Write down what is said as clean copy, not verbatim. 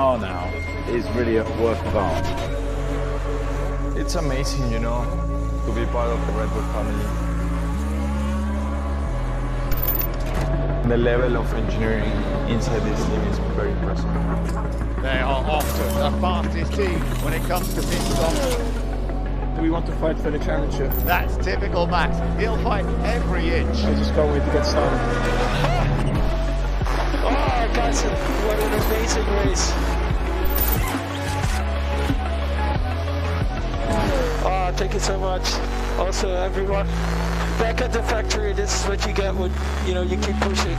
car now is really a work of art. It's amazing, you know, to be part of the Red Bull family. The level of engineering inside this team is very impressive. They are often the fastest team when it comes to pit stops. We want to fight for the championship. That's typical Max. He'll fight every inch. I just can't wait to get started. Oh, guys, what an amazing race. Oh, thank you so much. Also, everyone, back at the factory, this is what you get when, you know, you keep pushing.